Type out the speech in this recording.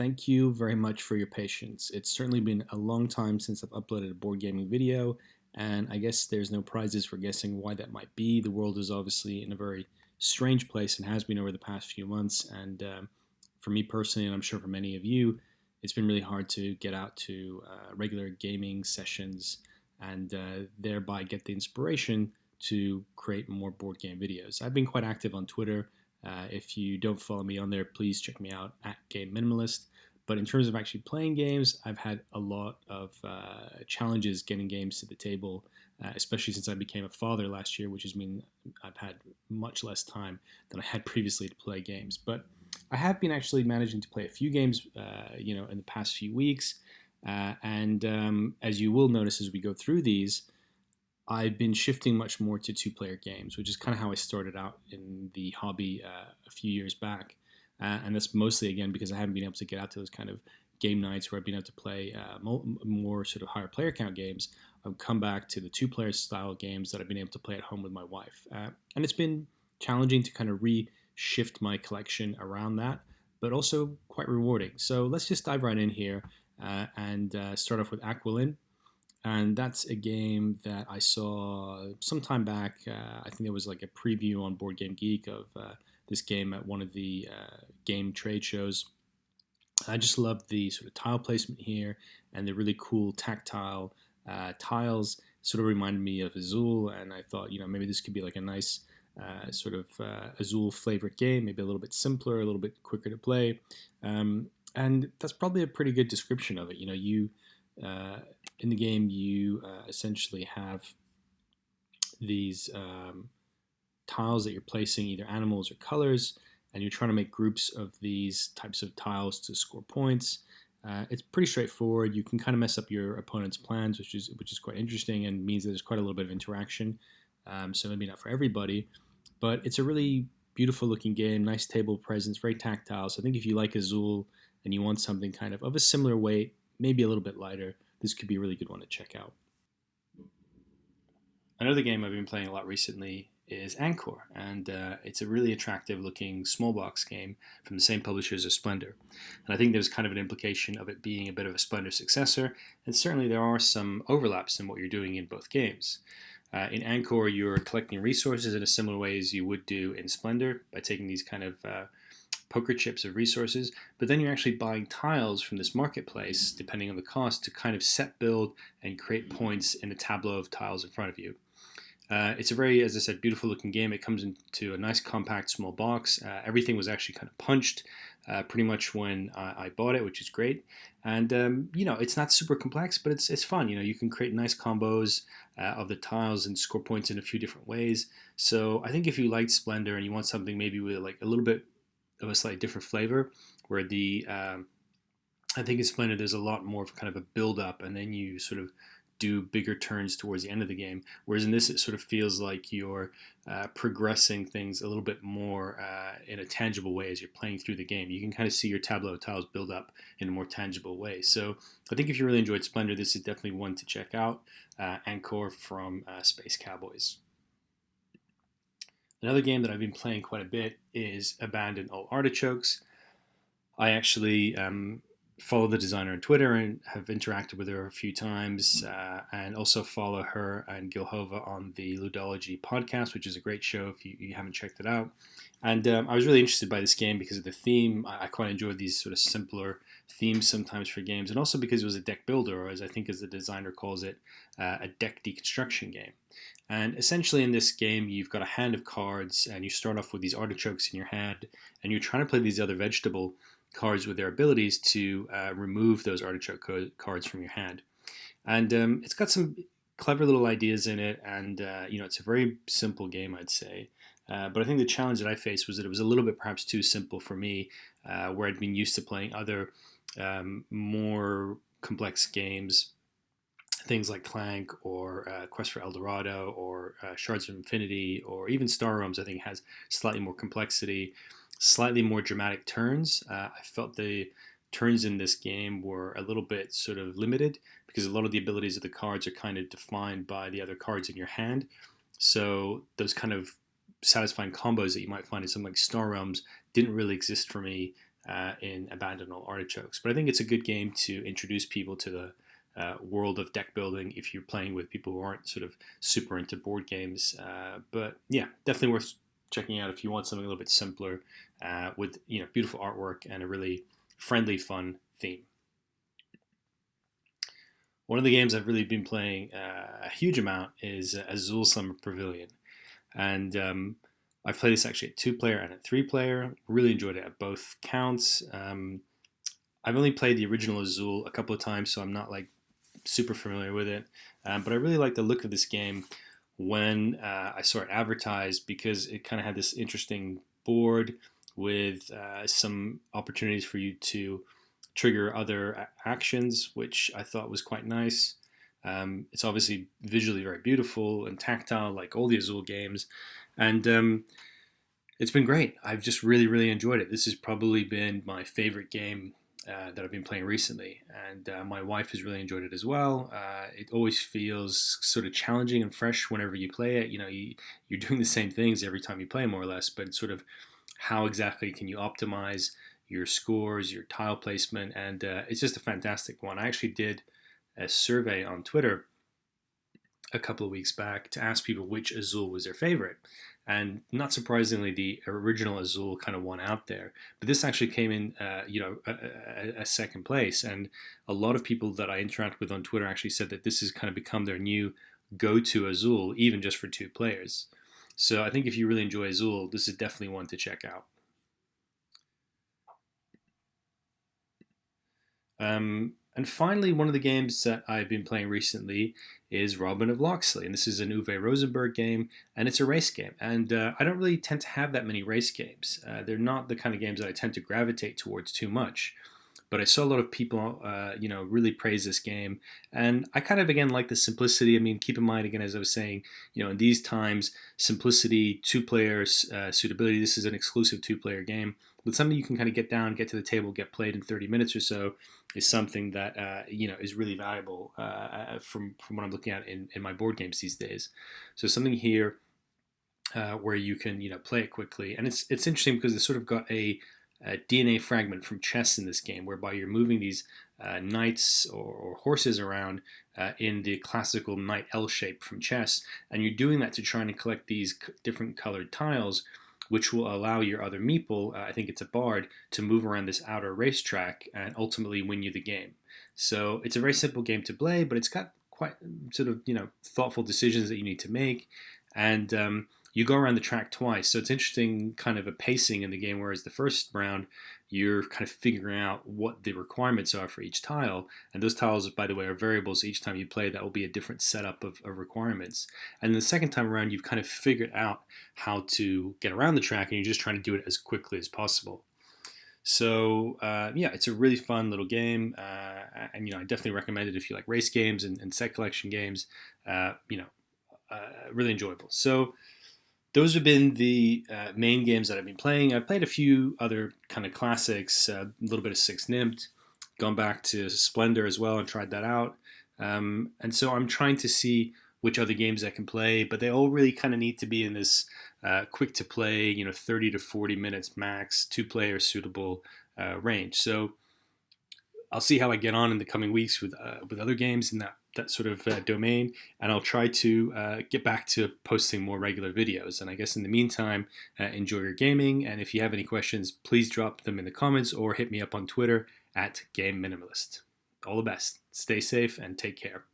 Thank you very much for your patience. It's certainly been a long time since I've uploaded a board gaming video, and I guess there's no prizes for guessing why that might be. The world is obviously in a very strange place and has been over the past few months. And for me personally, and I'm sure for many of you, it's been really hard to get out to regular gaming sessions and thereby get the inspiration to create more board game videos. I've been quite active on Twitter. If you don't follow me on there, please check me out at Game Minimalist. But in terms of actually playing games, I've had a lot of challenges getting games to the table, especially since I became a father last year, which has mean I've had much less time than I had previously to play games. But I have been actually managing to play a few games, in the past few weeks. And as you will notice as we go through these, I've been shifting much more to two-player games, which is kind of how I started out in the hobby a few years back. And that's mostly, again, because I haven't been able to get out to those kind of game nights where I've been able to play more sort of higher player count games. I've come back to the two-player style games that I've been able to play at home with my wife. And it's been challenging to kind of re-shift my collection around that, but also quite rewarding. So let's just dive right in here and start off with Aqualin. And that's a game that I saw some time back. I think there was like a preview on Board Game Geek of this game at one of the game trade shows. I just love the sort of tile placement here and the really cool tactile tiles. Sort of reminded me of Azul, and I thought, maybe this could be like a nice Azul flavored game, maybe a little bit simpler, a little bit quicker to play. And that's probably a pretty good description of it. In the game, you essentially have these tiles that you're placing, either animals or colors, and you're trying to make groups of these types of tiles to score points. It's pretty straightforward. You can kind of mess up your opponent's plans, which is quite interesting and means that there's quite a little bit of interaction. So maybe not for everybody, but it's a really beautiful looking game, nice table presence, very tactile. So I think if you like Azul and you want something kind of a similar weight, maybe a little bit lighter, this could be a really good one to check out. Another game I've been playing a lot recently is Ankh'or, and it's a really attractive looking small box game from the same publishers as Splendor. And I think there's kind of an implication of it being a bit of a Splendor successor, and certainly there are some overlaps in what you're doing in both games. In Ankh'or, you're collecting resources in a similar way as you would do in Splendor by taking these kind of poker chips of resources, but then you're actually buying tiles from this marketplace, depending on the cost, to kind of set, build, and create points in a tableau of tiles in front of you. It's a very, as I said, beautiful looking game. It comes into a nice compact small box. Everything was actually kind of punched pretty much when I bought it, which is great. And it's not super complex, but it's fun. You can create nice combos of the tiles and score points in a few different ways. So I think if you liked Splendor and you want something maybe with like a little bit of a slightly different flavor, where I think in Splendor there's a lot more of kind of a build up, and then you sort of do bigger turns towards the end of the game. Whereas in this, it sort of feels like you're progressing things a little bit more in a tangible way as you're playing through the game. You can kind of see your tableau of tiles build up in a more tangible way. So I think if you really enjoyed Splendor, this is definitely one to check out. Ankor from Space Cowboys. Another game that I've been playing quite a bit is Abandoned All Artichokes. I actually follow the designer on Twitter and have interacted with her a few times, and also follow her and Gilhova on the Ludology podcast, which is a great show if you haven't checked it out. And I was really interested by this game because of the theme. I quite enjoyed these sort of simpler themes sometimes for games, and also because it was a deck builder, or as I think as the designer calls it, a deck deconstruction game. And essentially in this game, you've got a hand of cards, and you start off with these artichokes in your hand, and you're trying to play these other vegetable cards with their abilities to remove those artichoke cards from your hand. And it's got some clever little ideas in it, and it's a very simple game, I'd say. But I think the challenge that I faced was that it was a little bit perhaps too simple for me, where I'd been used to playing other more complex games, things like Clank or Quest for El Dorado or Shards of Infinity or even Star Realms. I think has slightly more complexity, slightly more dramatic turns. I felt the turns in this game were a little bit sort of limited because a lot of the abilities of the cards are kind of defined by the other cards in your hand. So those kind of satisfying combos that you might find in something like Star Realms didn't really exist for me in Abandoned All Artichokes. But I think it's a good game to introduce people to the world of deck building if you're playing with people who aren't sort of super into board games. But yeah, definitely worth checking out if you want something a little bit simpler with beautiful artwork and a really friendly, fun theme. One of the games I've really been playing a huge amount is Azul Summer Pavilion, and I've played this actually at 2-player and at 3-player. Really enjoyed it at both counts. I've only played the original Azul a couple of times, so I'm not like super familiar with it. But I really like the look of this game when I saw it advertised because it kind of had this interesting board with some opportunities for you to trigger other actions, which I thought was quite nice. It's obviously visually very beautiful and tactile, like all the Azul games, and it's been great. I've just really, really enjoyed it. This has probably been my favorite game that I've been playing recently, and my wife has really enjoyed it as well. It always feels sort of challenging and fresh whenever you play it. You're doing the same things every time you play, more or less, but it's sort of how exactly can you optimize your scores, your tile placement, and it's just a fantastic one. I actually did a survey on Twitter a couple of weeks back to ask people which Azul was their favorite. And not surprisingly, the original Azul kind of won out there. But this actually came in, a second place. And a lot of people that I interact with on Twitter actually said that this has kind of become their new go-to Azul, even just for 2 players. So I think if you really enjoy Azul, this is definitely one to check out. And finally, one of the games that I've been playing recently is Robin of Loxley. And this is an Uwe Rosenberg game, and it's a race game. And I don't really tend to have that many race games. They're not the kind of games that I tend to gravitate towards too much. But I saw a lot of people, really praise this game, and I kind of again like the simplicity. I mean, keep in mind again, as I was saying, in these times, simplicity, 2-player suitability. This is an exclusive 2-player game, but something you can kind of get down, get to the table, get played in 30 minutes or so is something that is really valuable from what I'm looking at in my board games these days. So something here where you can play it quickly, and it's interesting because it's sort of got a DNA fragment from chess in this game, whereby you're moving these knights or horses around in the classical knight L shape from chess, and you're doing that to try and collect these different colored tiles, which will allow your other meeple, I think it's a bard, to move around this outer racetrack and ultimately win you the game. So it's a very simple game to play, but it's got quite sort of thoughtful decisions that you need to make, and you go around the track twice. So it's interesting kind of a pacing in the game, whereas the first round you're kind of figuring out what the requirements are for each tile. And those tiles, by the way, are variables. Each time you play, that will be a different setup of requirements. And the second time around, you've kind of figured out how to get around the track, and you're just trying to do it as quickly as possible. So it's a really fun little game, and I definitely recommend it if you like race games and set collection games. Really enjoyable. So those have been the main games that I've been playing. I've played a few other kind of classics, a little bit of Six Nimmt, gone back to Splendor as well and tried that out. And so I'm trying to see which other games I can play, but they all really kind of need to be in this quick to play, 30 to 40 minutes max, 2-player suitable range. So I'll see how I get on in the coming weeks with other games in that sort of domain, and I'll try to get back to posting more regular videos. And I guess in the meantime, enjoy your gaming, and if you have any questions, please drop them in the comments or hit me up on Twitter @GameMinimalist. All the best. Stay safe and take care.